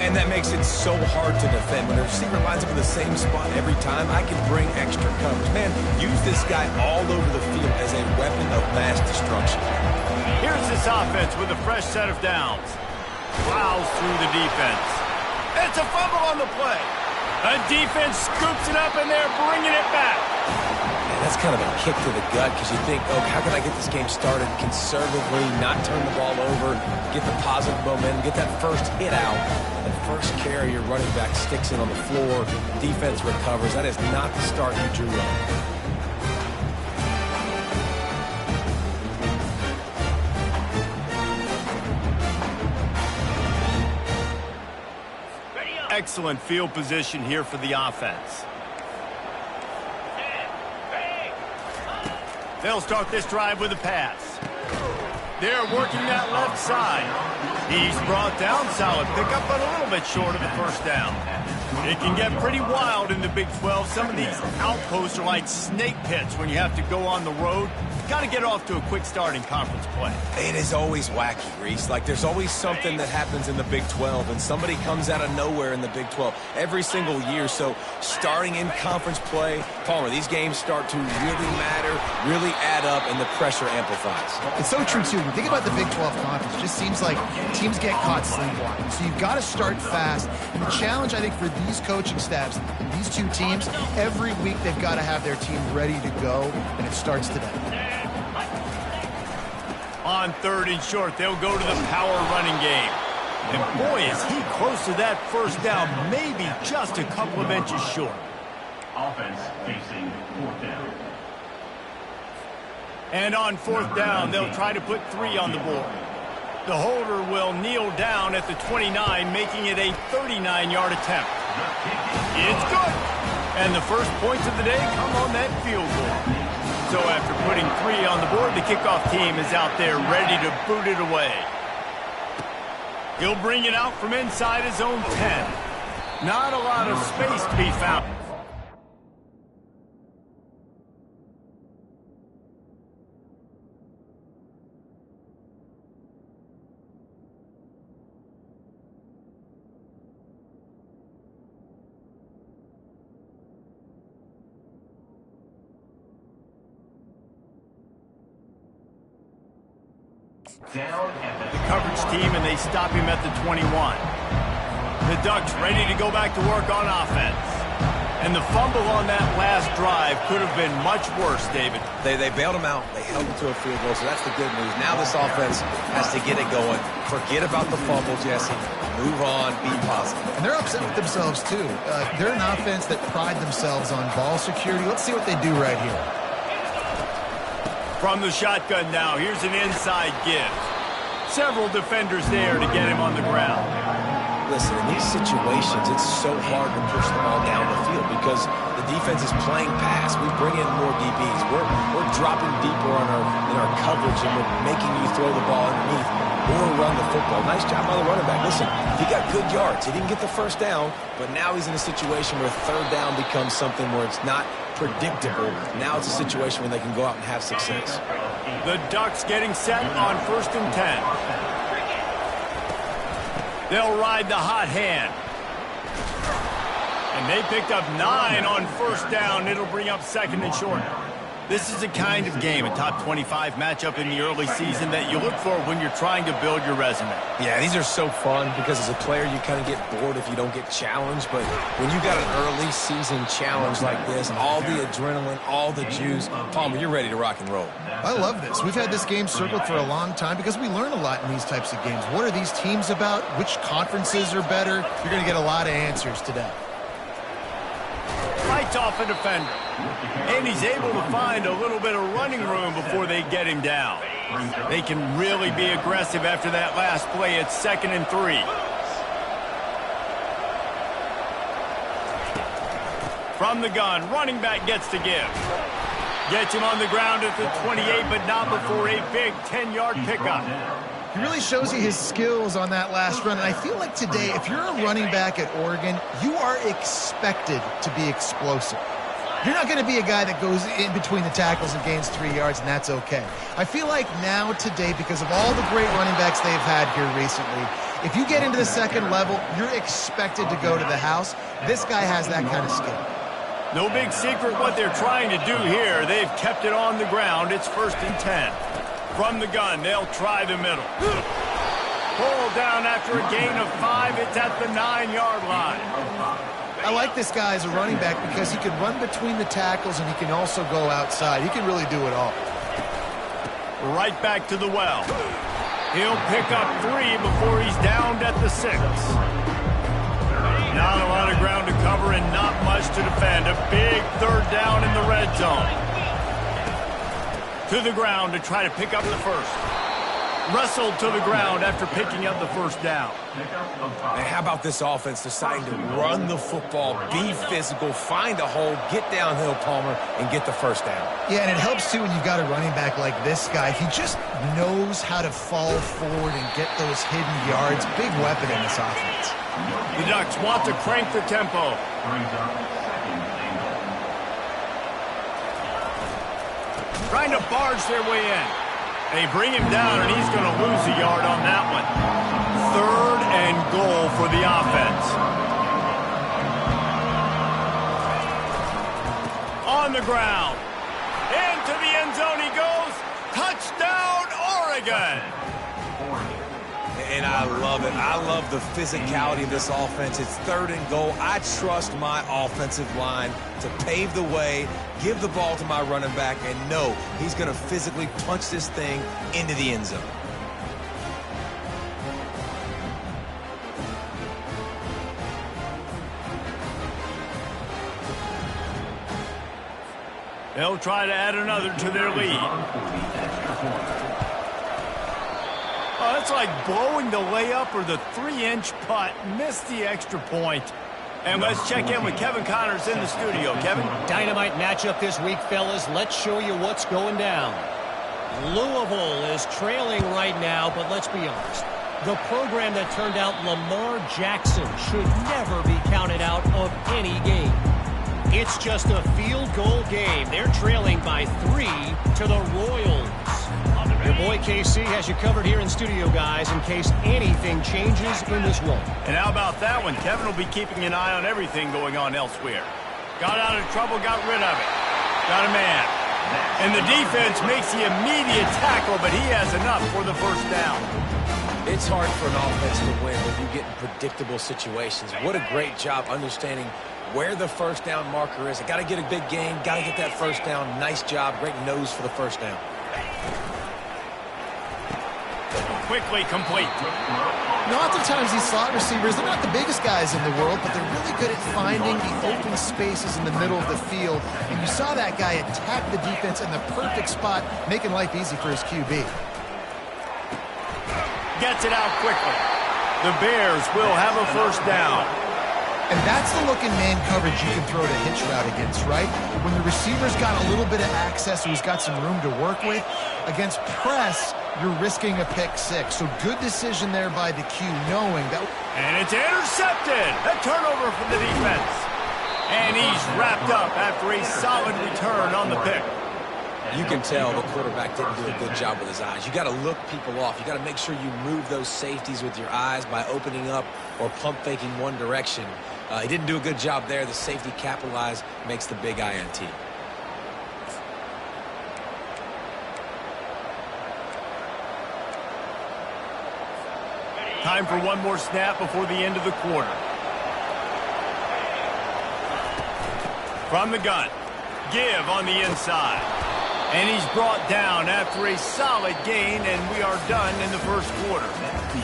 And that makes it so hard to defend. When the receiver lines up in the same spot every time, I can bring extra coverage. Man, use this guy all over the field as a weapon of mass destruction. Here's this offense with a fresh set of downs. Plows through the defense. It's a fumble on the play. The defense scoops it up, and they're bringing it back. Man, that's kind of a kick to the gut because you think, oh, how can I get this game started conservatively, not turn the ball over, get the positive momentum, get that first hit out. The first carry, your running back sticks it on the floor. Defense recovers. That is not the start you drew up. Excellent field position here for the offense. They'll start this drive with a pass. They're working that left side. He's brought down, solid pickup, but a little bit short of the first down. It can get pretty wild in the Big 12. Some of these outposts are like snake pits when you have to go on the road. Got to get off to a quick start in conference play. It is always wacky, Reese. Like, there's always something that happens in the Big 12, and somebody comes out of nowhere in the Big 12 every single year. So starting in conference play, Palmer, these games start to really matter, really add up, and the pressure amplifies. It's so true, too. When you think about the Big 12 conference, it just seems like teams get caught sleepwalking. So you've got to start fast. And the challenge, I think, for these coaching staffs, these two teams, every week they've got to have their team ready to go, and it starts today. On third and short, they'll go to the power running game. And boy, is he close to that first down, maybe just a couple of inches short. Offense facing fourth down. And on fourth down, they'll try to put 3 on the board. The holder will kneel down at the 29, making it a 39-yard attempt. It's good. And the first points of the day come on that field goal. So after putting 3 on the board, the kickoff team is out there ready to boot it away. He'll bring it out from inside his own 10. Not a lot of space to be found. The coverage team, and they stop him at the 21. The Ducks ready to go back to work on offense. And the fumble on that last drive could have been much worse, David. They bailed him out. They held him to a field goal, so that's the good news. Now this offense has to get it going. Forget about the fumble, Jesse. Move on, be positive. And they're upset with themselves, too. They're an offense that pride themselves on ball security. Let's see what they do right here. From the shotgun now, here's an inside give. Several defenders there to get him on the ground. Listen, in these situations, it's so hard to push the ball down the field because the defense is playing pass. We bring in more DBs. We're dropping deeper in our coverage, and we're making you throw the ball underneath or run the football. Nice job by the running back. Listen, he got good yards. He didn't get the first down, but now he's in a situation where third down becomes something where it's not predictable. Now it's a situation where they can go out and have success. The Ducks getting set on 1st and 10. They'll ride the hot hand. And they picked up 9 on first down. It'll bring up 2nd and short. This is the kind of game, a top 25 matchup in the early season that you look for when you're trying to build your resume. Yeah, these are so fun because as a player, you kind of get bored if you don't get challenged. But when you got an early season challenge like this, all the adrenaline, all the juice, Palmer, you're ready to rock and roll. I love this. We've had this game circled for a long time because we learn a lot in these types of games. What are these teams about? Which conferences are better? You're going to get a lot of answers today. Fights off a defender. And he's able to find a little bit of running room before they get him down. They can really be aggressive after that last play. It's 2nd and 3. From the gun, running back gets to give. Gets him on the ground at the 28, but not before a big 10-yard pickup. He really shows you his skills on that last run. And I feel like today, if you're a running back at Oregon, you are expected to be explosive. You're not going to be a guy that goes in between the tackles and gains 3 yards, and that's okay. I feel like now, today, because of all the great running backs they've had here recently, If you get into the second level, you're expected to go to the house. This guy has that kind of skill. No big secret what they're trying to do here. They've kept it on the ground. It's 1st and 10. From the gun, they'll try the middle. Pull down after a gain of 5. It's at the 9-yard line. I like this guy as a running back because he can run between the tackles and he can also go outside. He can really do it all. Right back to the well. He'll pick up 3 before he's downed at the 6. Not a lot of ground to cover and not much to defend. A big 3rd down in the red zone. To the ground to try to pick up the first. Wrestled to the ground after picking up the 1st down. And how about this offense deciding to run the football, be physical, find a hole, get downhill, Palmer, and get the 1st down. Yeah, and it helps, too, when you've got a running back like this guy. He just knows how to fall forward and get those hidden yards. Big weapon in this offense. The Ducks want to crank the tempo. Trying to barge their way in. They bring him down, and he's going to lose a yard on that one. 3rd and goal for the offense. On the ground. Into the end zone he goes. Touchdown, Oregon. And I love it. I love the physicality of this offense. It's 3rd and goal. I trust my offensive line to pave the way, give the ball to my running back, and know he's going to physically punch this thing into the end zone. They'll try to add another to their lead. Oh, it's like blowing the layup or the 3-inch putt. Missed the extra point. And let's check in with Kevin Connors in the studio. Kevin? Dynamite matchup this week, fellas. Let's show you what's going down. Louisville is trailing right now, but let's be honest. The program that turned out Lamar Jackson should never be counted out of any game. It's just a field goal game. They're trailing by 3 to the Royals. Your boy KC has you covered here in studio, guys, in case anything changes in this one. And how about that one? Kevin will be keeping an eye on everything going on elsewhere. Got out of trouble, got rid of it. Got a man. And the defense makes the immediate tackle, but he has enough for the 1st down. It's hard for an offense to win when you get in predictable situations. What a great job understanding where the 1st down marker is. I got to get a big gain, got to get that 1st down. Nice job, great nose for the 1st down. Quickly complete. Oftentimes these slot receivers, they're not the biggest guys in the world, but they're really good at finding the open spaces in the middle of the field. And you saw that guy attack the defense in the perfect spot, making life easy for his QB. Gets it out quickly. The Bears will have a 1st down. And that's the look in man coverage you can throw to hitch route against, right? When the receiver's got a little bit of access, who's got some room to work with. Against press, you're risking a pick 6. So good decision there by the Q, knowing that. And it's intercepted. A turnover from the defense. And he's wrapped up after a solid return on the pick. You can tell the quarterback didn't do a good job with his eyes. You got to look people off. You got to make sure you move those safeties with your eyes by opening up or pump faking one direction. He didn't do a good job there. The safety capitalized, makes the big INT. Time for one more snap before the end of the quarter. From the gun. Give on the inside. And he's brought down after a solid gain, and we are done in the 1st quarter.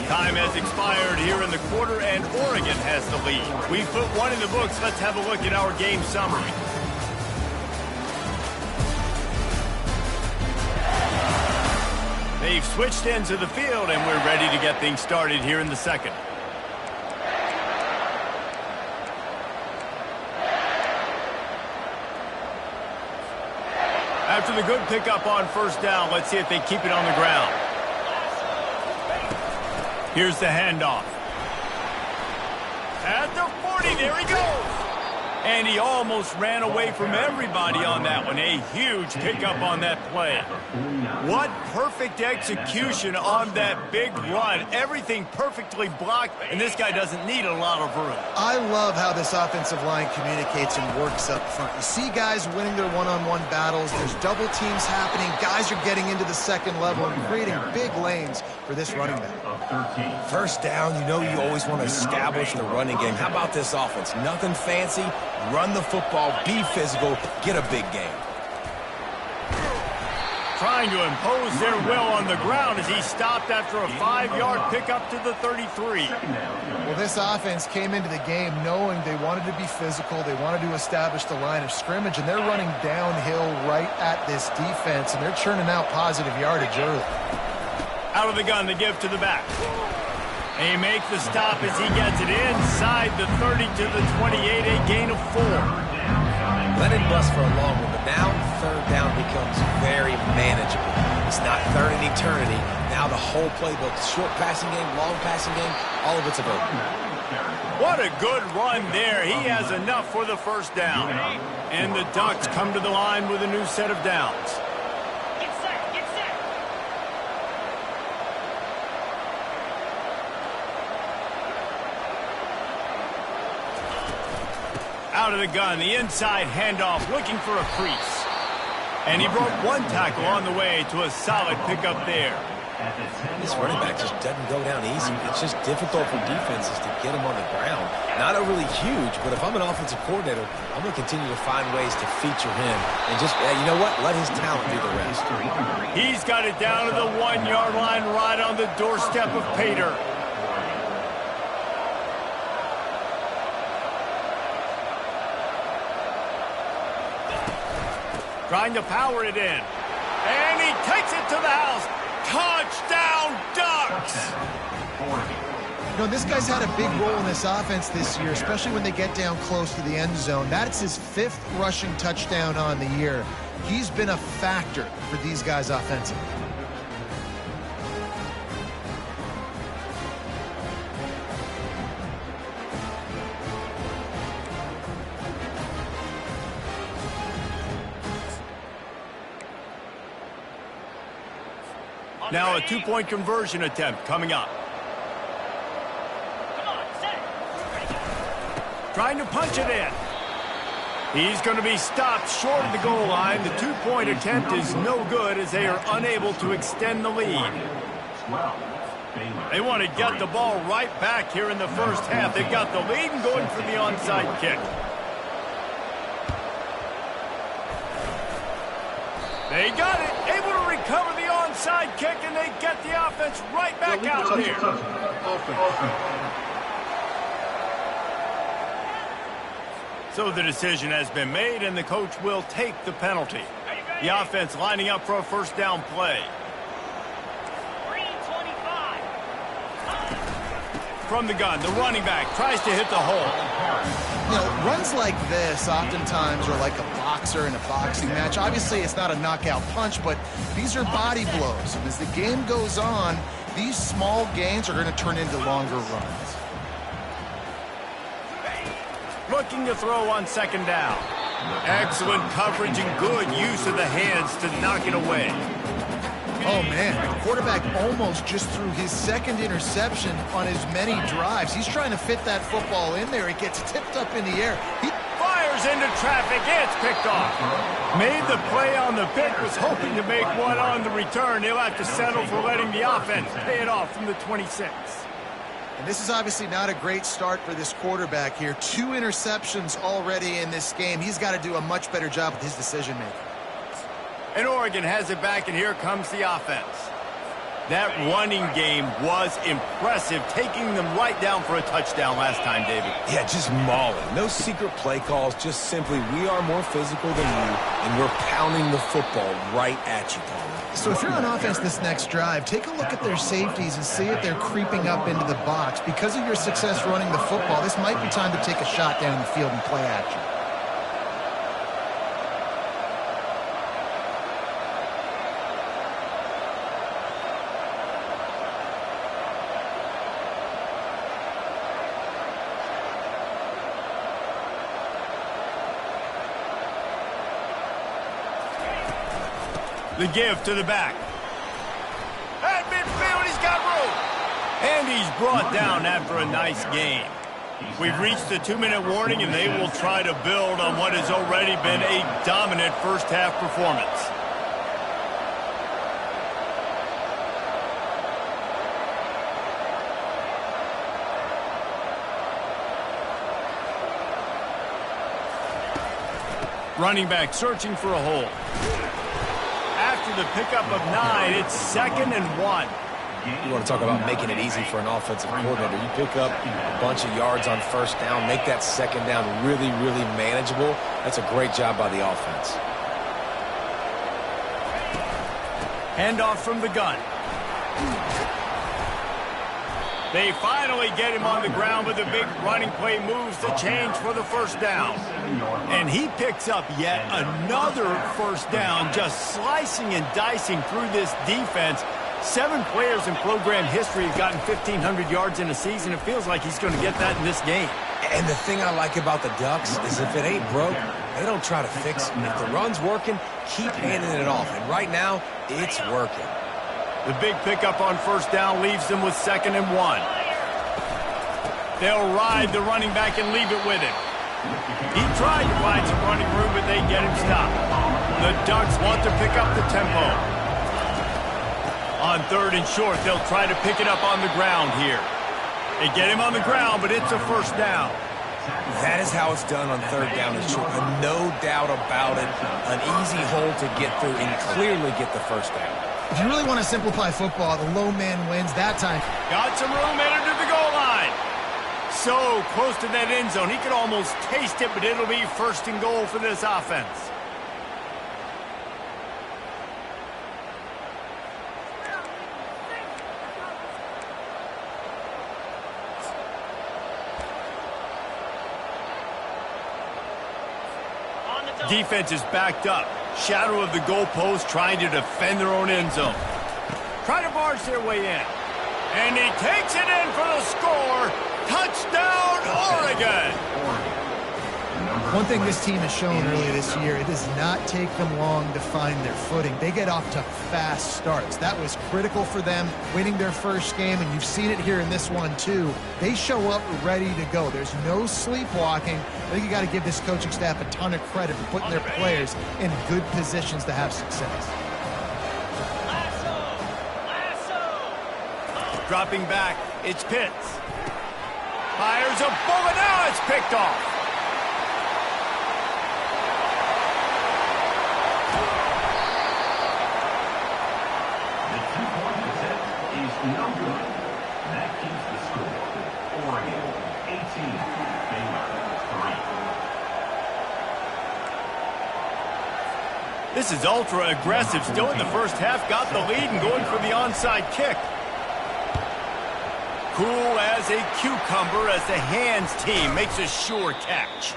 Time has expired here in the quarter, and Oregon has the lead. We put one in the books. Let's have a look at our game summary. They've switched into the field, and we're ready to get things started here in the 2nd. After the good pickup on 1st down, let's see if they keep it on the ground. Here's the handoff. At the 40, there he goes. And he almost ran away from everybody on that one. A huge pickup on that play. What perfect execution on that big run. Everything perfectly blocked, and this guy doesn't need a lot of room. I love how this offensive line communicates and works up front. You see guys winning their one-on-one battles. There's double teams happening. Guys are getting into the second level and creating big lanes for this running back. First down, you know you always want to establish the running game. How about this offense? Nothing fancy. Run the football, be physical, get a big game. Trying to impose their will on the ground as he stopped after a 5-yard pickup to the 33. Well, this offense came into the game knowing they wanted to be physical, they wanted to establish the line of scrimmage, and they're running downhill right at this defense, and they're churning out positive yardage early. Out of the gun to give to the back. He makes the stop as he gets it inside the 30 to the 28, a gain of 4. Let it bust for a long one, but now third down becomes very manageable. It's not third in eternity. Now the whole playbook, short passing game, long passing game, all of it's available. What a good run there. He has enough for the first down. And the Ducks come to the line with a new set of downs. Out of the gun, the inside handoff, looking for a crease. And he broke one tackle on the way to a solid pickup there. This running back just doesn't go down easy. It's just difficult for defenses to get him on the ground. Not overly huge, but if I'm an offensive coordinator, I'm going to continue to find ways to feature him. And just, you know what? Let his talent do the rest. He's got it down to the 1-yard line right on the doorstep of Pater. Trying to power it in. And he takes it to the house. Touchdown, Ducks! You know, this guy's had a big role in this offense this year, especially when they get down close to the end zone. That's his 5th rushing touchdown on the year. He's been a factor for these guys offensively. Now a 2-point conversion attempt coming up. Trying to punch it in. He's going to be stopped short of the goal line. The 2-point attempt is no good as they are unable to extend the lead. They want to get the ball right back here in the first half. They've got the lead and going for the onside kick. They got it. Able to recover the onside kick, and they get the offense right back out there. So the decision has been made, and the coach will take the penalty. The offense lining up for a first down play. From the gun, the running back tries to hit the hole. You know, runs like this oftentimes are like a boxer in a boxing match. Obviously, it's not a knockout punch, but these are body blows. And as the game goes on, these small gains are going to turn into longer runs. Looking to throw on second down. Excellent coverage and good use of the hands to knock it away. Oh, man, the quarterback almost just threw his second interception on as many drives. He's trying to fit that football in there. It gets tipped up in the air. He fires into traffic. It's picked off. Made the play on the pick, was hoping to make one on the return. He'll have to settle for letting the offense pay it off from the 26. And this is obviously not a great start for this quarterback here. 2 interceptions already in this game. He's got to do a much better job with his decision-making. And Oregon has it back, and here comes the offense. That running game was impressive, taking them right down for a touchdown last time, David. Yeah, just mauling. No secret play calls, just simply we are more physical than you, and we're pounding the football right at you, Paul. So if you're on offense this next drive, take a look at their safeties and see if they're creeping up into the box. Because of your success running the football, this might be time to take a shot down the field and play action. The give to the back. At midfield, he's got room. And he's brought down after a nice game. We've reached the 2-minute warning, and they will try to build on what has already been a dominant first-half performance. Running back searching for a hole. After the pickup of 9, it's 2nd and 1. You want to talk about making it easy for an offensive coordinator. You pick up a bunch of yards on first down, make that second down really, really manageable. That's a great job by the offense. Handoff from the gun. They finally get him on the ground, but the big running play moves the change for the first down. And he picks up yet another first down, just slicing and dicing through this defense. 7 players in program history have gotten 1,500 yards in a season. It feels like he's going to get that in this game. And the thing I like about the Ducks is if it ain't broke, they don't try to fix it. If the run's working, keep handing it off. And right now, it's working. The big pickup on first down leaves them with 2nd and 1. They'll ride the running back and leave it with him. He tried to find some running room, but they get him stopped. The Ducks want to pick up the tempo. On 3rd and short, they'll try to pick it up on the ground here. They get him on the ground, but it's a first down. That is how it's done on 3rd down and short. No doubt about it. An easy hole to get through and clearly get the first down. If you really want to simplify football, the low man wins that time. Got some room headed to the goal line. So close to that end zone. He could almost taste it, but it'll be 1st and goal for this offense. Defense is backed up. Shadow of the goalpost trying to defend their own end zone. Try to barge their way in. And he takes it in for the score. Touchdown, Oregon! One thing this team has shown earlier this year, it does not take them long to find their footing. They get off to fast starts. That was critical for them, winning their first game, and you've seen it here in this one too. They show up ready to go. There's no sleepwalking. I think you got to give this coaching staff a ton of credit for putting their players in good positions to have success. Dropping back, it's Pitts. Fires a bullet, now it's picked off. The 2-point attempt is no good. That keeps the score. Oregon 18, Baylor 3. This is ultra aggressive. Still in the first half, got the lead and going for the onside kick. Cool as a cucumber as the hands team makes a sure catch.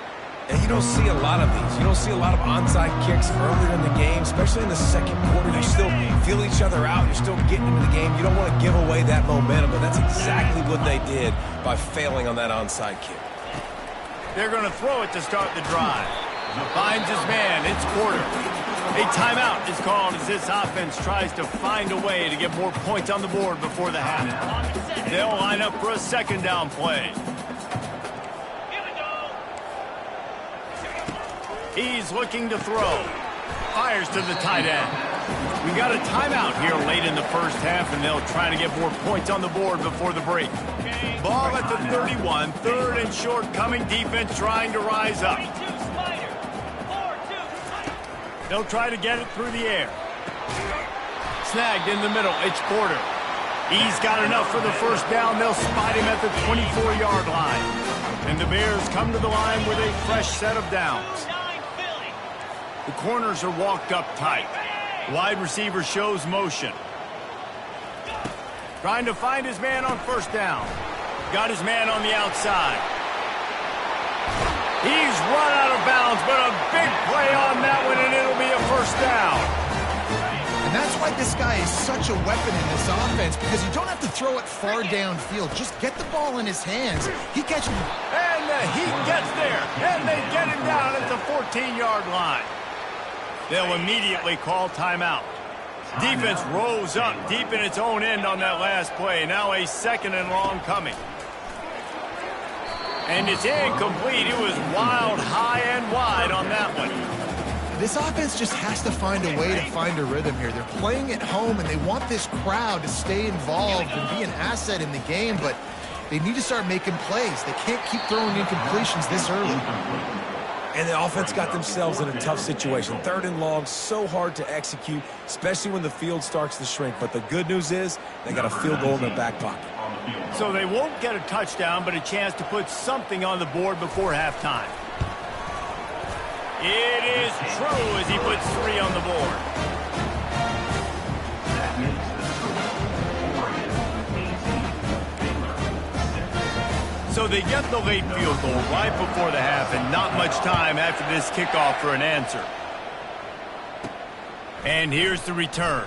And you don't see a lot of these. You don't see a lot of onside kicks earlier in the game, especially in the second quarter. You still feel each other out. You're still getting into the game. You don't want to give away that momentum, but that's exactly what they did by failing on that onside kick. They're going to throw it to start the drive. Finds his man. It's quarter. A timeout is called as this offense tries to find a way to get more points on the board before the half. They'll line up for a 2nd down play. He's looking to throw. Fires to the tight end. We got a timeout here late in the first half, and they'll try to get more points on the board before the break. Ball at the 31, 3rd and short, coming defense trying to rise up. They'll try to get it through the air. Snagged in the middle, it's Porter. He's got enough for the first down. They'll spot him at the 24-yard line. And the Bears come to the line with a fresh set of downs. The corners are walked up tight. Wide receiver shows motion. Trying to find his man on first down. Got his man on the outside. He's run out of bounds, but a big play on that one, and it'll be a first down. And that's why this guy is such a weapon in this offense, because you don't have to throw it far downfield. Just get the ball in his hands. He catches it. And he gets there, and they get him down at the 14-yard line. They'll immediately call timeout. Defense rose up deep in its own end on that last play. Now a 2nd and long coming. And it's incomplete. It was wild, high and wide on that one. This offense just has to find a way to find a rhythm here. They're playing at home, and they want this crowd to stay involved and be an asset in the game, but they need to start making plays. They can't keep throwing incompletions this early. And the offense got themselves in a tough situation. 3rd and long, so hard to execute, especially when the field starts to shrink. But the good news is they got a field goal in their back pocket. So they won't get a touchdown, but a chance to put something on the board before halftime. It is true as he puts 3 on the board. That makes the score Oregon 18, Baylor 6. So they get the late field goal right before the half and not much time after this kickoff for an answer. And here's the return.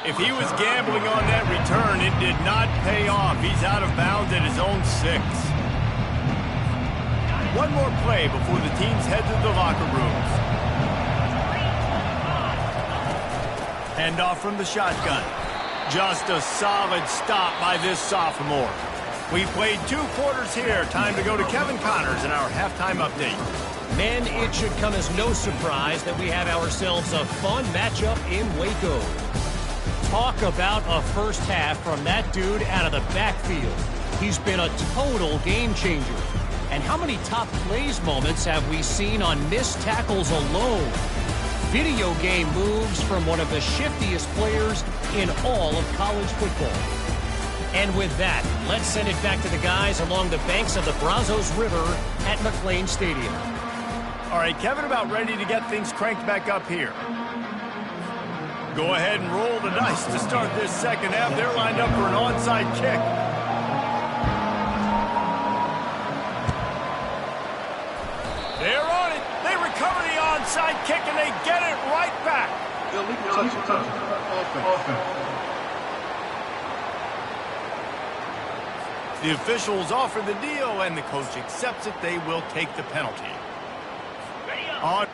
If he was gambling on that return, it did not pay off. He's out of bounds at his own 6. One more play before the teams head to the locker rooms. Handoff from the shotgun. Just a solid stop by this sophomore. We played 2 quarters here. Time to go to Kevin Connors in our halftime update. Men, it should come as no surprise that we have ourselves a fun matchup in Waco. Talk about a first half from that dude out of the backfield. He's been a total game changer. And how many top plays moments have we seen on missed tackles alone? Video game moves from one of the shiftiest players in all of college football. And with that, let's send it back to the guys along the banks of the Brazos River at McLean Stadium. All right, Kevin, about ready to get things cranked back up here. Go ahead and roll the dice to start this second half. They're lined up for an onside kick. They're on it. They recover the onside kick, and they get it right back. The officials offer the deal, and the coach accepts it. They will take the penalty. On.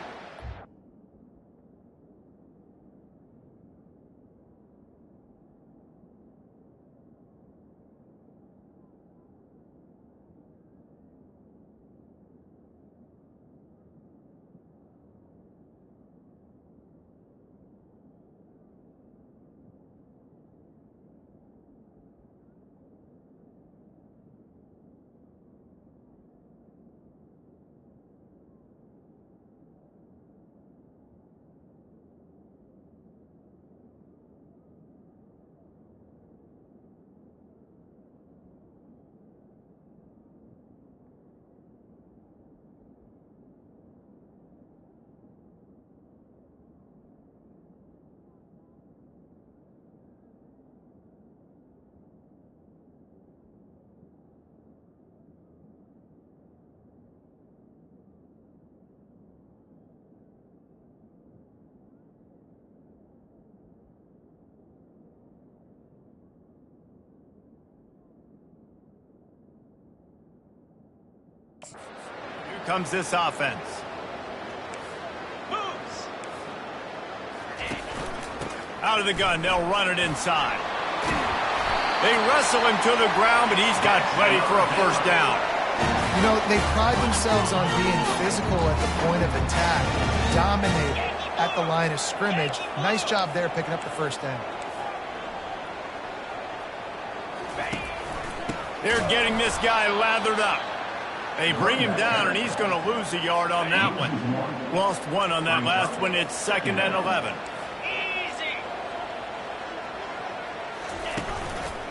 Here comes this offense. Moves. Out of the gun, they'll run it inside. They wrestle him to the ground, but he's got plenty for a first down. You know, they pride themselves on being physical at the point of attack, dominate at the line of scrimmage. Nice job there picking up the first down. They're getting this guy lathered up. They bring him down, and he's going to lose a yard on that one. Lost one on that last one. It's 2nd and 11.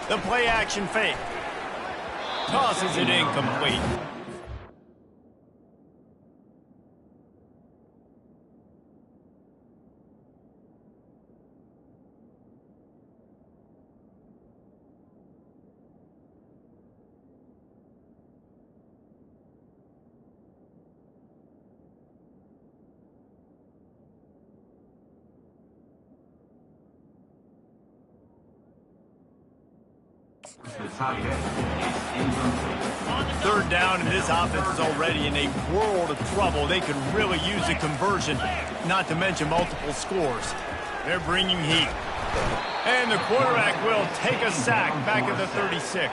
The play action fake. Tosses it incomplete. The tight end is incomplete. 3rd down, and this offense is already in a world of trouble. They could really use a conversion, not to mention multiple scores. They're bringing heat. And the quarterback will take a sack back at the 36.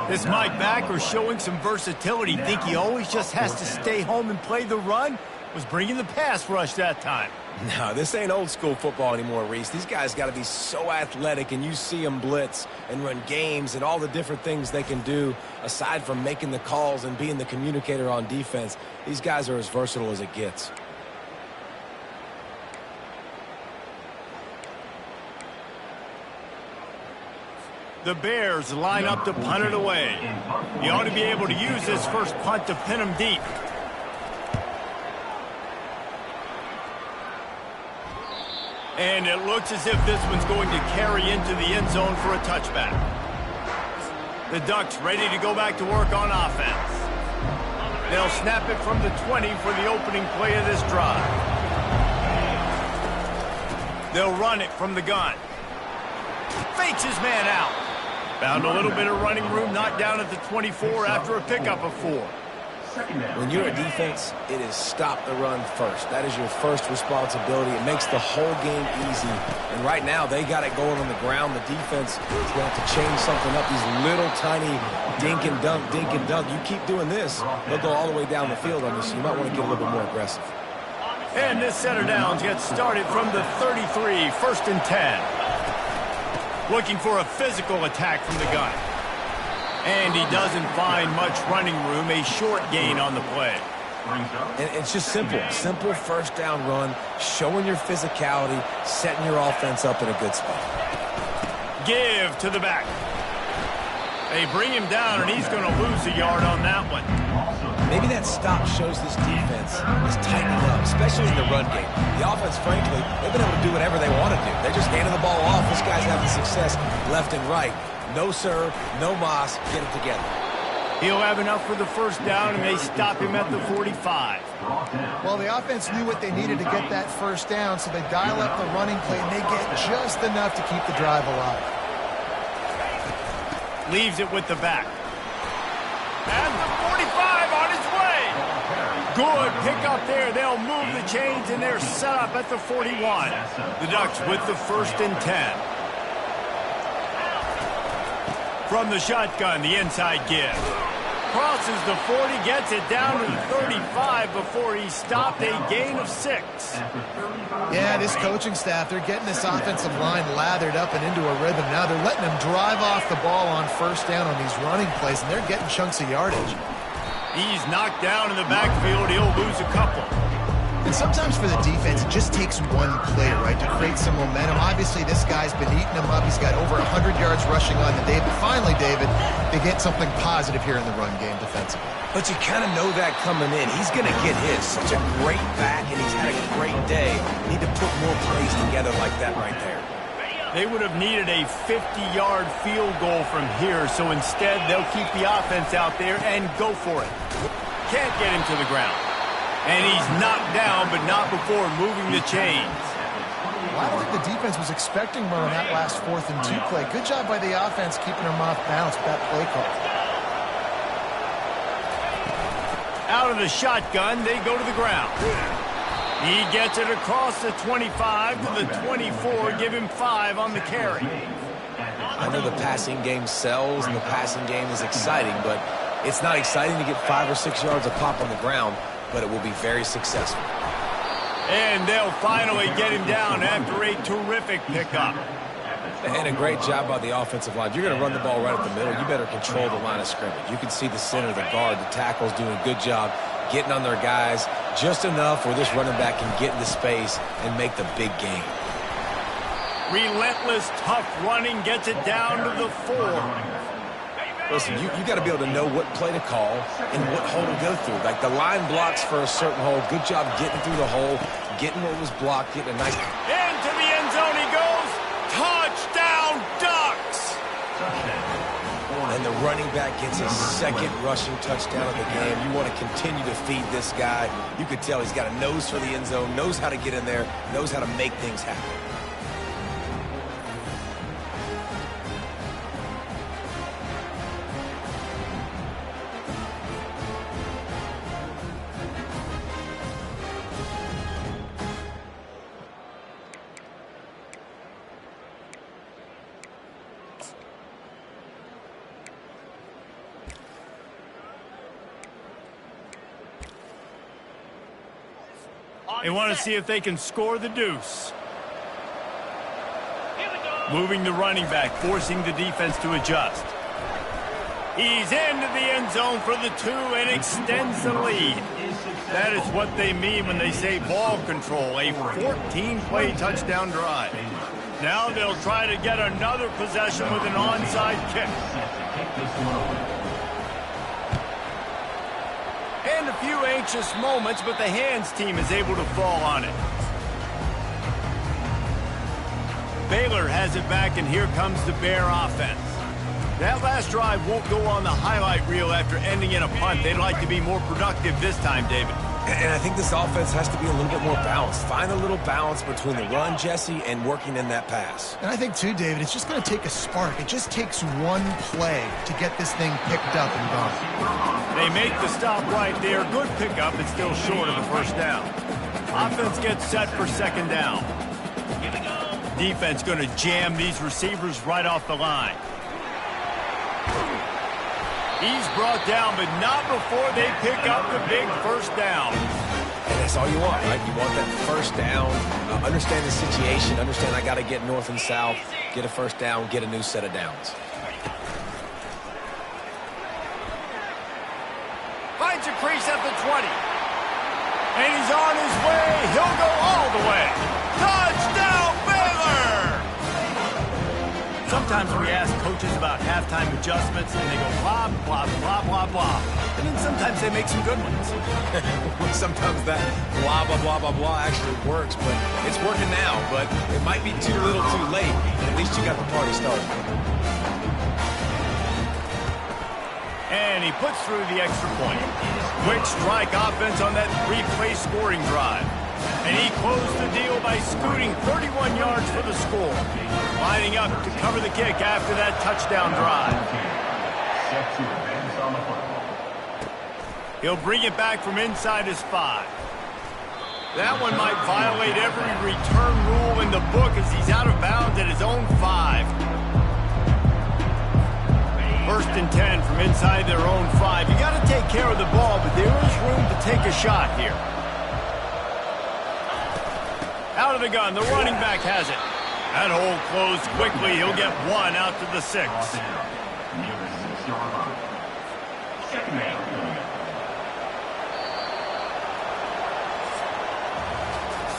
This Mike Backer showing some versatility. Think he always just has to stay home and play the run? Was bringing the pass rush that time. No, this ain't old school football anymore, Reese. These guys got to be so athletic, and you see them blitz and run games and all the different things they can do aside from making the calls and being the communicator on defense. These guys are as versatile as it gets. The Bears line up to punt it away. You ought to be able to use this first punt to pin them deep. And it looks as if this one's going to carry into the end zone for a touchback. The Ducks ready to go back to work on offense. They'll snap it from the 20 for the opening play of this drive. They'll run it from the gun. Fakes his man out. Found a little bit of running room, knocked down at the 24 after a pickup of 4. When you're a defense, it is stop the run first. That is your first responsibility. It makes the whole game easy. And right now, they got it going on the ground. The defense is going to have to change something up. These little tiny dink and dunk, dink and dunk. You keep doing this, they'll go all the way down the field on you, so you might want to get a little bit more aggressive. And this set of downs gets started from the 33, 1st and 10. Looking for a physical attack from the gun. And he doesn't find much running room, a short gain on the play. And it's just simple. Simple first down run, showing your physicality, setting your offense up in a good spot. Give to the back. They bring him down, and he's going to lose a yard on that one. Maybe that stop shows this defense is tightening up, especially in the run game. The offense, frankly, they've been able to do whatever they want to do. They're just handing the ball off. This guy's having success left and right. No, sir, no mas, get it together. He'll have enough for the first down, and they stop him at the 45. Well, the offense knew what they needed to get that first down, so they dial up the running play, and they get just enough to keep the drive alive. Leaves it with the back. And the 45 on his way. Good pick up there. They'll move the chains, and they're set up at the 41. The Ducks with the 1st and 10. From the shotgun, the inside give. Crosses the 40, gets it down to the 35 before he stopped, a gain of 6. Yeah, this coaching staff, they're getting this offensive line lathered up and into a rhythm. Now they're letting them drive off the ball on first down on these running plays, and they're getting chunks of yardage. He's knocked down in the backfield. He'll lose a couple. And sometimes for the defense, it just takes one play, right, to create some momentum. Obviously, this guy's been eating them up. He's got over 100 yards rushing on the day. But finally, David, they get something positive here in the run game defensively. But you kind of know that coming in. He's going to get his. Such a great back, and he's had a great day. Need to put more plays together like that right there. They would have needed a 50-yard field goal from here, so instead they'll keep the offense out there and go for it. Can't get him to the ground. And he's knocked down, but not before moving the chains. Well, I don't think the defense was expecting more on that last 4th and 2 play. Good job by the offense keeping them off balance with that play call. Out of the shotgun, they go to the ground. He gets it across the 25 to the 24, give him 5 on the carry. I know the passing game sells and the passing game is exciting, but it's not exciting to get 5 or 6 yards a pop on the ground, but it will be very successful. And they'll finally get him down after a terrific pickup. And a great job by the offensive line. If you're going to run the ball right up the middle, you better control the line of scrimmage. You can see the center, the guard, the tackles doing a good job getting on their guys just enough where this running back can get into space and make the big game. Relentless, tough running gets it down to the 4. Listen, you got to be able to know what play to call and what hole to go through. Like the line blocks for a certain hole. Good job getting through the hole, getting what was blocked, getting a nice... Into the end zone he goes. Touchdown, Ducks! And the running back gets his 2nd rushing touchdown of the game. You want to continue to feed this guy. You could tell he's got a nose for the end zone, knows how to get in there, knows how to make things happen. They want to see if they can score the deuce. Moving the running back, forcing the defense to adjust. He's into the end zone for the 2 and extends the lead. That is what they mean when they say ball control, a 14-play touchdown drive. Now they'll try to get another possession with an onside kick. And a few anxious moments, but the hands team is able to fall on it. Baylor has it back, and here comes the Bear offense. That last drive won't go on the highlight reel after ending in a punt. They'd like to be more productive this time, David. And I think this offense has to be a little bit more balanced. Find a little balance between the run, Jesse, and working in that pass. And I think, too, David, it's just going to take a spark. It just takes one play to get this thing picked up and gone. They make the stop right there. Good pickup. It's still short of the first down. Offense gets set for second down. Defense going to jam these receivers right off the line. He's brought down, but not before they pick up the big first down. And that's all you want, right? You want that first down. Understand the situation. Understand I got to get north and south, get a first down, get a new set of downs. Finds a crease at the 20. And he's on his way. He'll go all the way. Touchdown, Baylor! Sometimes we ask coaches about halftime adjustments, and they go blah, blah, blah, blah, blah. And then sometimes they make some good ones. Sometimes that blah, blah, blah, blah, blah actually works, but it's working now. But it might be too little too late. At least you got the party started. And he puts through the extra point. Quick strike offense on that 3-play scoring drive. And he closed the deal by scooting 31 yards for the score. Lining up to cover the kick after that touchdown drive. He'll bring it back from inside his 5. That one might violate every return rule in the book as he's out of bounds at his own 5. First and 10 from inside their own 5. You got to take care of the ball, but there is room to take a shot here. Out of the gun, the running back has it. That hole closed quickly. He'll get 1 out to the 6.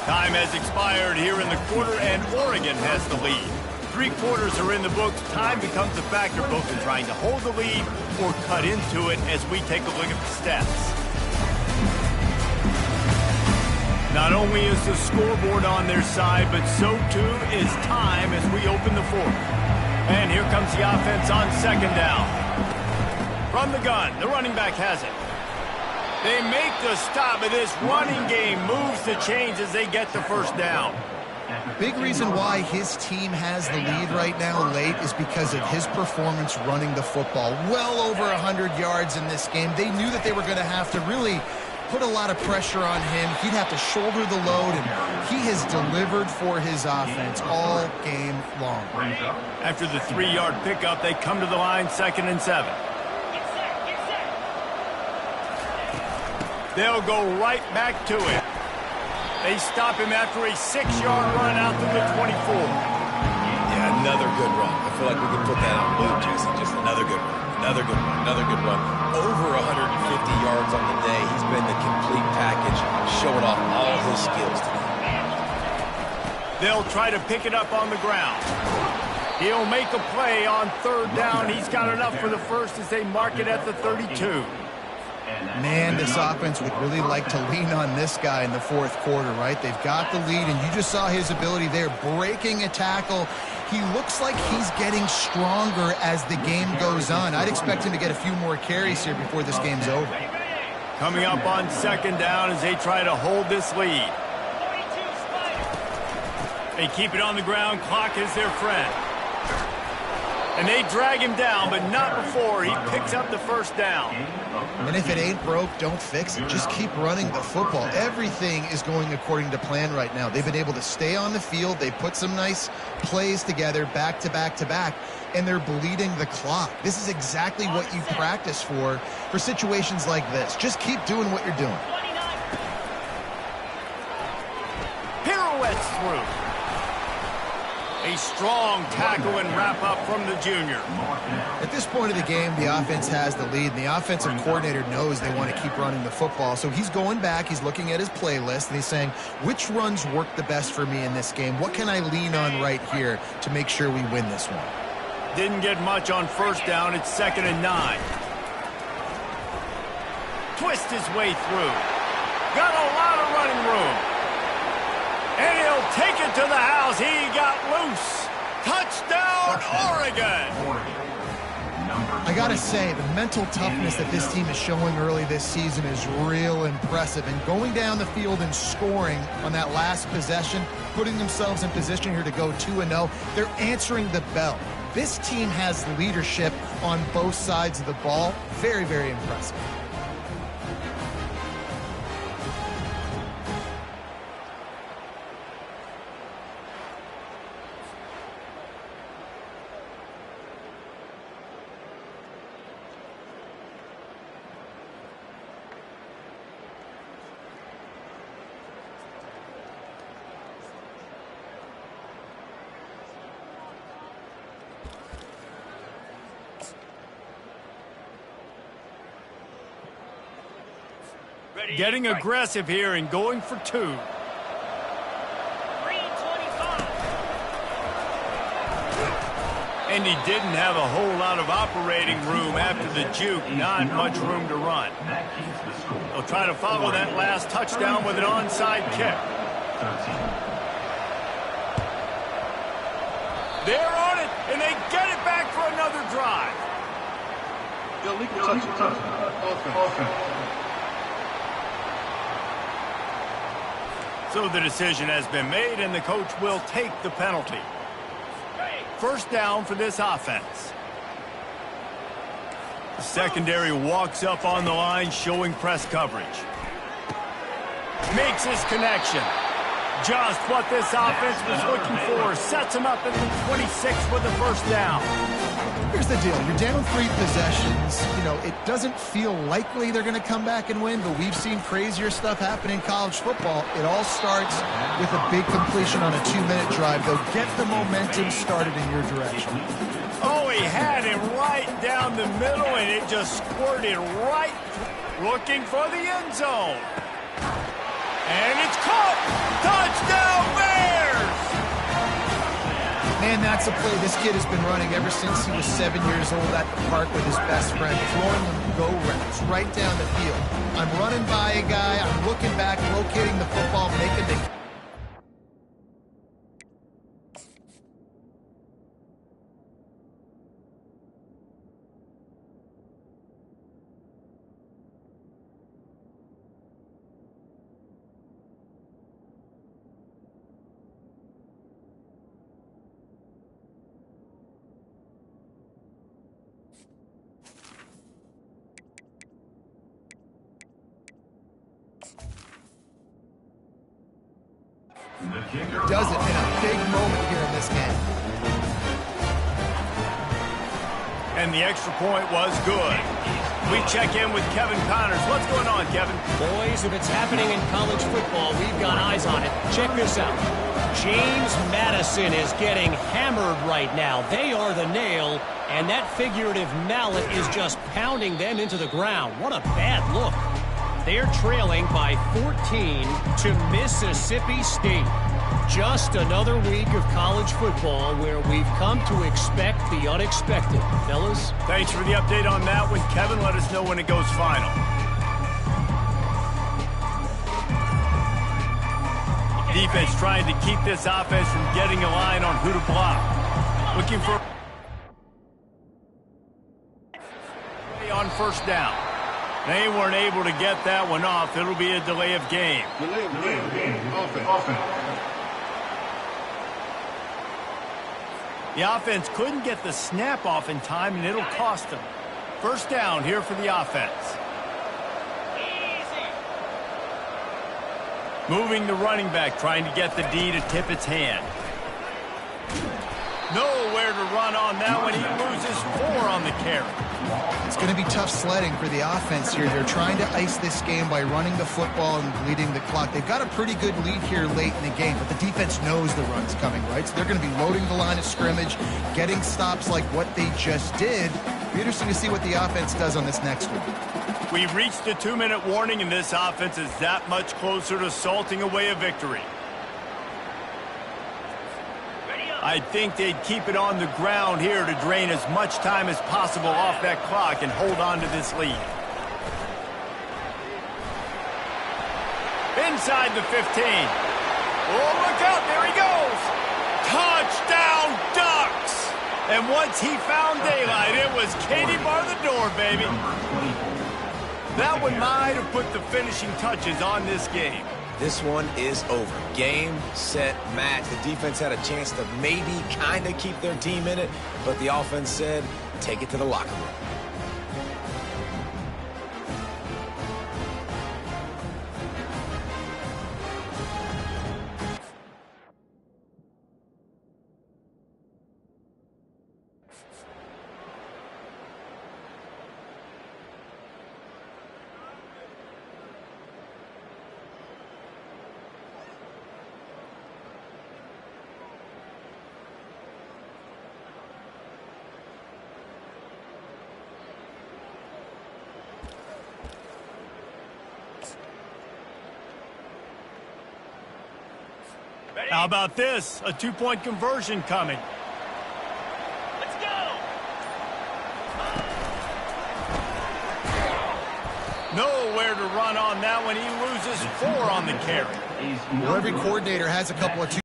Time has expired here in the quarter, and Oregon has the lead. 3 quarters are in the books. Time becomes a factor both in trying to hold the lead or cut into it as we take a look at the stats. Not only is the scoreboard on their side, but so too is time as we open the 4th. And here comes the offense on second down. From the gun, the running back has it. They make the stop, and this running game moves the chains as they get the first down. Big reason why his team has the lead right now late is because of his performance running the football. Well over 100 yards in this game. They knew that they were going to have to really put a lot of pressure on him. He'd have to shoulder the load, and he has delivered for his offense all game long. After the 3-yard pickup, they come to the line, 2nd and 7. They'll go right back to it. They stop him after a 6-yard run out to the 24. Yeah, another good run. I feel like we can put that on loop, Jesse. Just another good run. Another good run. Another good run. Over 150 yards on the day. He's been the complete package, showing off all his skills today. They'll try to pick it up on the ground. He'll make a play on 3rd down. He's got enough for the first as they mark it at the 32. Man, this offense would really like to lean on this guy in the 4th quarter, right? They've got the lead, and you just saw his ability there, breaking a tackle. He looks like he's getting stronger as the game goes on. I'd expect him to get a few more carries here before this game's over. Coming up on 2nd down as they try to hold this lead. They keep it on the ground. Clock is their friend. And they drag him down, but not before he picks up the first down. And if it ain't broke, don't fix it. Just keep running the football. Everything is going according to plan right now. They've been able to stay on the field. They put some nice plays together back to back to back, and they're bleeding the clock. This is exactly what you practice for situations like this. Just keep doing what you're doing. through. A strong tackle and wrap-up from the junior. At this point of the game, the offense has the lead, and the offensive coordinator knows they want to keep running the football. So he's going back, he's looking at his playlist, and he's saying, which runs work the best for me in this game? What can I lean on right here to make sure we win this one? Didn't get much on first down. It's 2nd and 9. Twist his way through. Got a lot of running room. And he'll take it to the house. He got loose. Touchdown, Oregon. I got to say, the mental toughness that this team is showing early this season is real impressive. And going down the field and scoring on that last possession, putting themselves in position here to go 2-0, they're answering the bell. This team has leadership on both sides of the ball. Very, very impressive. Getting aggressive here and going for 2. And he didn't have a whole lot of operating room after the juke. Not much room to run. They'll try to follow that last touchdown with an onside kick. They're on it, and they get it back for another drive. So the decision has been made, and the coach will take the penalty. First down for this offense. The secondary walks up on the line, showing press coverage. Makes his connection. Just what this offense was looking for. Sets him up at the 26 with the first down. Here's the deal. You're down 3 possessions. You know, it doesn't feel likely they're going to come back and win, but we've seen crazier stuff happen in college football. It all starts with a big completion on a 2-minute drive. They'll get the momentum started in your direction. Oh, he had him right down the middle, and it just squirted right, looking for the end zone. And it's caught. Touchdown, Bears! Man, that's a play this kid has been running ever since he was 7 years old at the park with his best friend, throwing them go routes right down the field. I'm running by a guy, I'm looking back, locating the football, making the... Does it in a big moment here in this game. And the extra point was good. We check in with Kevin Connors. What's going on, Kevin? Boys, if it's happening in college football, we've got eyes on it. Check this out. James Madison is getting hammered right now. They are the nail, and that figurative mallet is just pounding them into the ground. What a bad look. They're trailing by 14 to Mississippi State. Just another week of college football where we've come to expect the unexpected. Fellas? Thanks for the update on that one, Kevin. Let us know when it goes final. Defense trying to keep this offense from getting a line on who to block. Looking for on first down. They weren't able to get that one off. It'll be a delay of game. Delay of game. Offense. The offense couldn't get the snap off in time, and it'll cost them. First down here for the offense. Moving the running back, trying to get the D to tip its hand. Nowhere to run on that one. He loses 4 on the carry. It's going to be tough sledding for the offense here. They're trying to ice this game by running the football and bleeding the clock. They've got a pretty good lead here late in the game, but the defense knows the run's coming, right? So they're going to be loading the line of scrimmage, getting stops like what they just did. It'll be interesting to see what the offense does on this next one. We've reached the 2-minute warning, and this offense is that much closer to salting away a victory. I think they'd keep it on the ground here to drain as much time as possible off that clock and hold on to this lead. Inside the 15. Oh, look out, there he goes. Touchdown Ducks. And once he found daylight, it was Katie bar the door, baby. That one might have put the finishing touches on this game. This one is over. Game, set, match. The defense had a chance to maybe kind of keep their team in it, but the offense said, take it to the locker room. How about this? A two-point conversion coming. Let's go! Nowhere to run on that one. He loses 4 on the carry. Well, every coordinator has a couple of two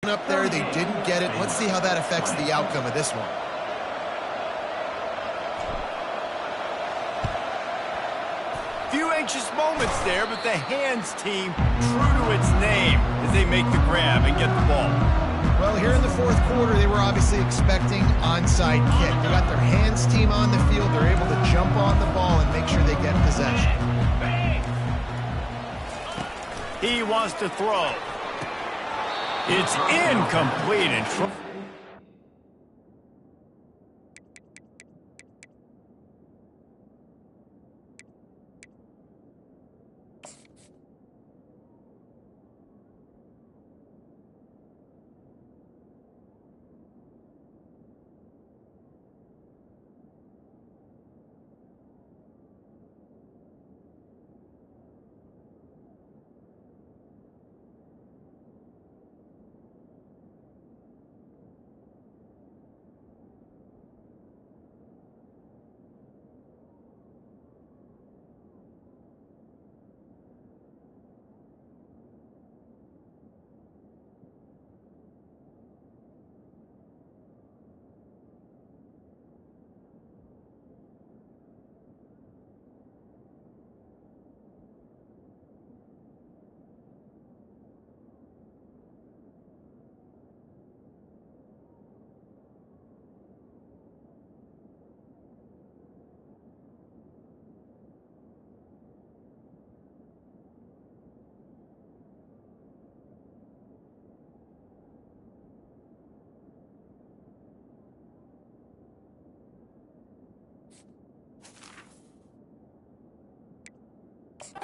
up there. They didn't get it. Let's see how that affects the outcome of this one. Few anxious moments there, but the hands team true to its name as they make the grab and get the ball. Well, here in the fourth quarter, they were obviously expecting onside kick. They got their hands team on the field. They're able to jump on the ball and make sure they get possession. He wants to throw. It's incomplete and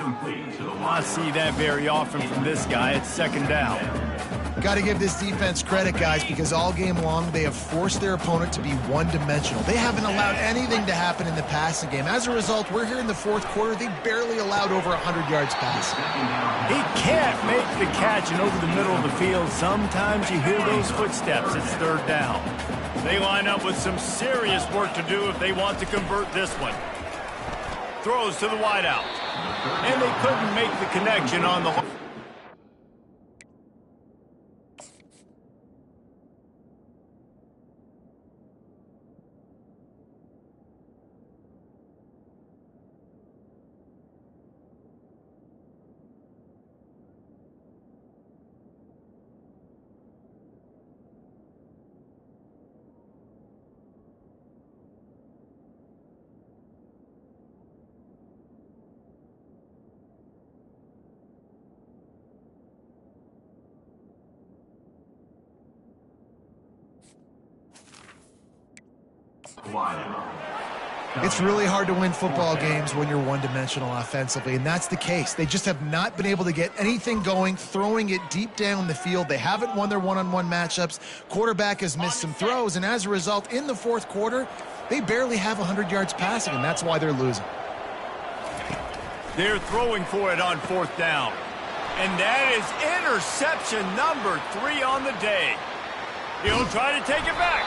I see that very often from this guy. It's second down. Got to give this defense credit, guys, because all game long they have forced their opponent to be one-dimensional. They haven't allowed anything to happen in the passing game. As a result, we're here in the fourth quarter. They barely allowed over 100 yards passing. He can't make the catch and over the middle of the field. Sometimes you hear those footsteps. It's third down. They line up with some serious work to do if they want to convert this one. Throws to the wideout. And they couldn't make the connection on the... It's really hard to win football games when you're one-dimensional offensively, and that's the case. They just have not been able to get anything going, throwing it deep down the field. They haven't won their one-on-one matchups. Quarterback has missed some throws, and as a result, in the fourth quarter, they barely have 100 yards passing, and that's why they're losing. They're throwing for it on fourth down. And that is interception number 3 on the day. He'll try to take it back.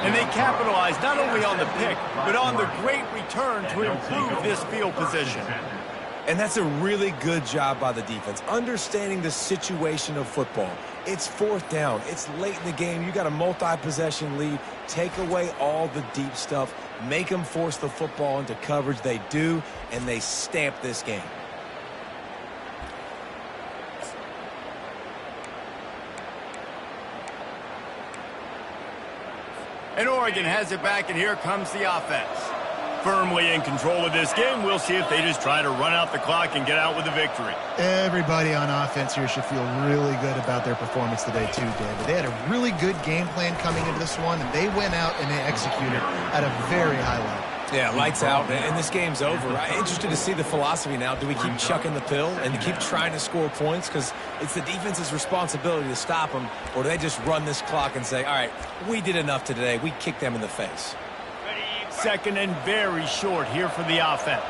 And they capitalize not only on the pick, but on the great return to improve this field position. And that's a really good job by the defense, understanding the situation of football. It's fourth down. It's late in the game. You got a multi-possession lead. Take away all the deep stuff. Make them force the football into coverage. They do, and they stamp this game. And Oregon has it back, and here comes the offense. Firmly in control of this game. We'll see if they just try to run out the clock and get out with a victory. Everybody on offense here should feel really good about their performance today too, David. They had a really good game plan coming into this one, and they went out and they executed at a very high level. Yeah, lights out, and this game's over. I'm interested to see the philosophy now. Do we keep chucking the pill and keep trying to score points? Because it's the defense's responsibility to stop them, or do they just run this clock and say, all right, we did enough today. We kicked them in the face. Second and very short here for the offense.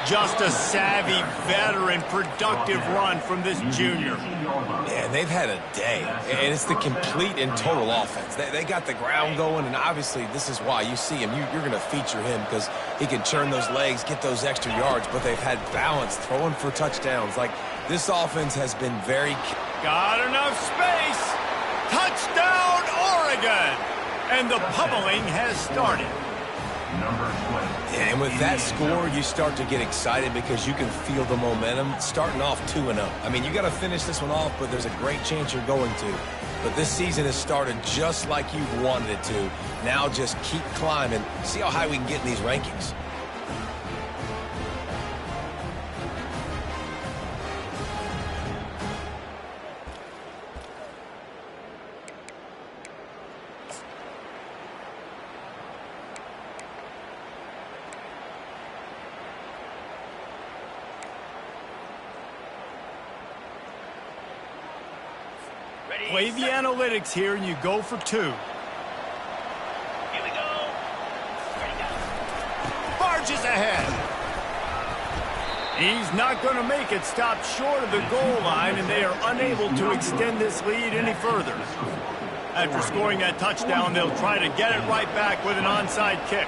Just a savvy, veteran, productive run from this junior. Yeah, they've had a day, and it's the complete and total offense. They got the ground going, and obviously this is why you see him. You're going to feature him because he can churn those legs, get those extra yards, but they've had balance, throwing for touchdowns. Like, this offense has been very... Got enough space. Touchdown, Oregon. And the pummeling has started. And with that score, you start to get excited because you can feel the momentum starting off 2-0. I mean, you got to finish this one off, but there's a great chance you're going to. But this season has started just like you've wanted it to. Now just keep climbing. See how high we can get in these rankings. Play the analytics here, and you go for 2. Here we go. Ready, go. Barges ahead. He's not going to make it. Stop short of the goal line, and they are unable to extend this lead any further. After scoring that touchdown, they'll try to get it right back with an onside kick.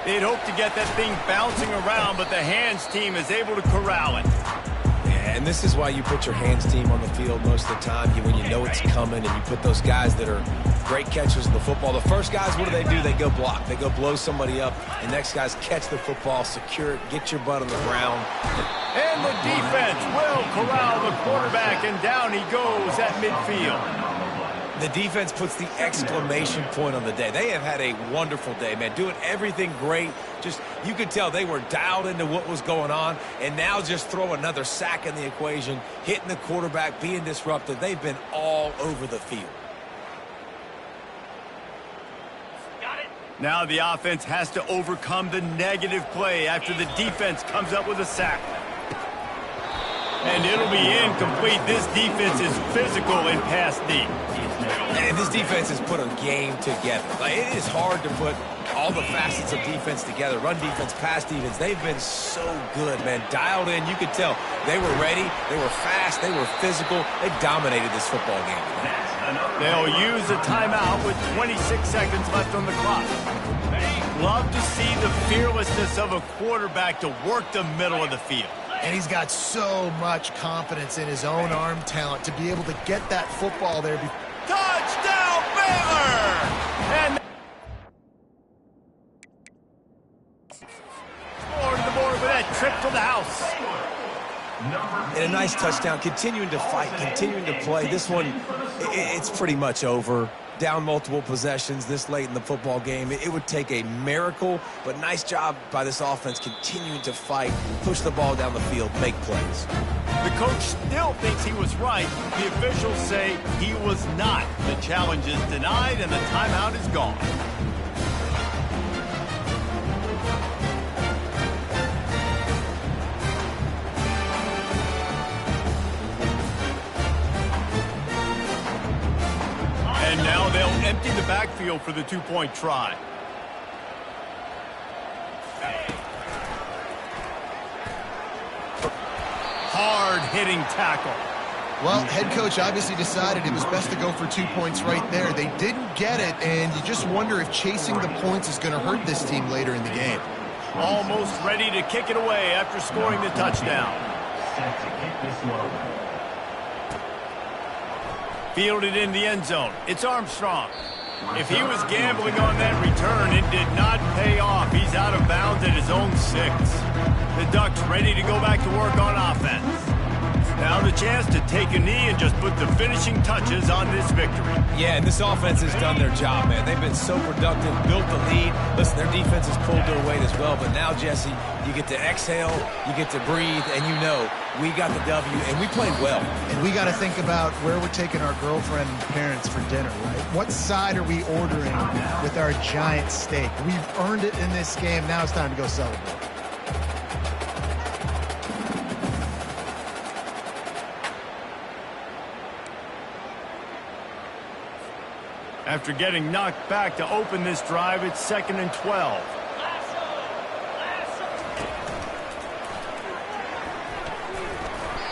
They'd hope to get that thing bouncing around, but the hands team is able to corral it. And this is why you put your hands team on the field most of the time when you know it's coming, and you put those guys that are great catchers of the football. The first guys, what do? They go block. They go blow somebody up. The next guys catch the football, secure it, get your butt on the ground. And the defense will corral the quarterback, and down he goes at midfield. The defense puts the exclamation point on the day. They have had a wonderful day, man, doing everything great. Just, you could tell they were dialed into what was going on, and now just throw another sack in the equation, hitting the quarterback, being disruptive. They've been all over the field. Got it. Now the offense has to overcome the negative play after the defense comes up with a sack. And it'll be incomplete. This defense is physical in pass D. And this defense has put a game together. Like, it is hard to put all the facets of defense together. Run defense, pass defense. They've been so good, man. Dialed in. You could tell they were ready. They were fast. They were physical. They dominated this football game. They'll use a timeout with 26 seconds left on the clock. Love to see the fearlessness of a quarterback to work the middle of the field. And he's got so much confidence in his own arm talent to be able to get that football there. Touchdown, Baylor! And scored the board with that trip to the house. And a nice touchdown, continuing to fight, continuing to play. This one, it's pretty much over. down multiple possessions this late in the football game. It would take a miracle, but nice job by this offense continuing to fight, push the ball down the field, make plays. The coach still thinks he was right. The officials say he was not. The challenge is denied, and the timeout is gone. And now they'll empty the backfield for the two-point try. Hard-hitting tackle. Well, head coach obviously decided it was best to go for 2 points right there. They didn't get it, and you just wonder if chasing the points is going to hurt this team later in the game. Almost ready to kick it away after scoring the touchdown. Set to kick this one. Fielded in the end zone. It's Armstrong. If he was gambling on that return, it did not pay off. He's out of bounds at his own 6. The Ducks ready to go back to work on offense. Now the chance to take a knee and just put the finishing touches on this victory. Yeah, and this offense has done their job, man. They've been so productive, built the lead. Listen, their defense has pulled their weight as well, but now, Jesse, you get to exhale, you get to breathe, and you know we got the W, and we played well. And we got to think about where we're taking our girlfriend and parents for dinner, right? What side are we ordering with our giant steak? We've earned it in this game. Now it's time to go celebrate. After getting knocked back to open this drive, it's 2nd and 12.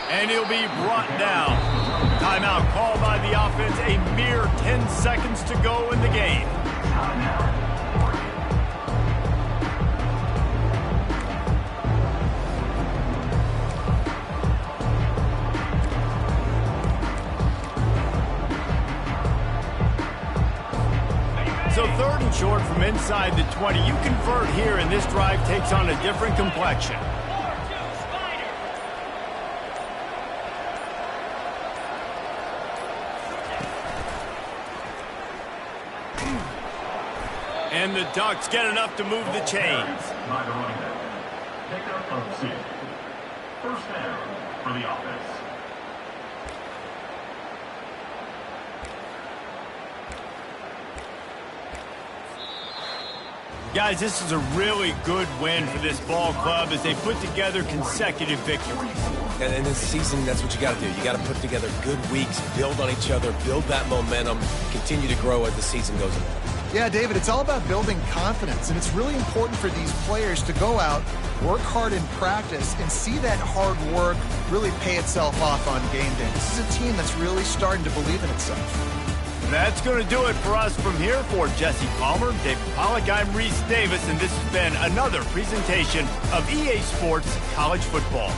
And he'll be brought down. Timeout called by the offense. A mere 10 seconds to go in the game. So 3rd and short from inside the 20. You convert here, and this drive takes on a different complexion. And the Ducks get enough to move the chains. By the running back. Pick up of 6. First down for the offense. Guys, this is a really good win for this ball club as they put together consecutive victories. And in this season, that's what you got to do. You got to put together good weeks, build on each other, build that momentum, continue to grow as the season goes along. Yeah, David, it's all about building confidence, and it's really important for these players to go out, work hard in practice, and see that hard work really pay itself off on game day. This is a team that's really starting to believe in itself. That's going to do it for us from here. For Jesse Palmer, David Pollack, I'm Reese Davis, and this has been another presentation of EA Sports College Football.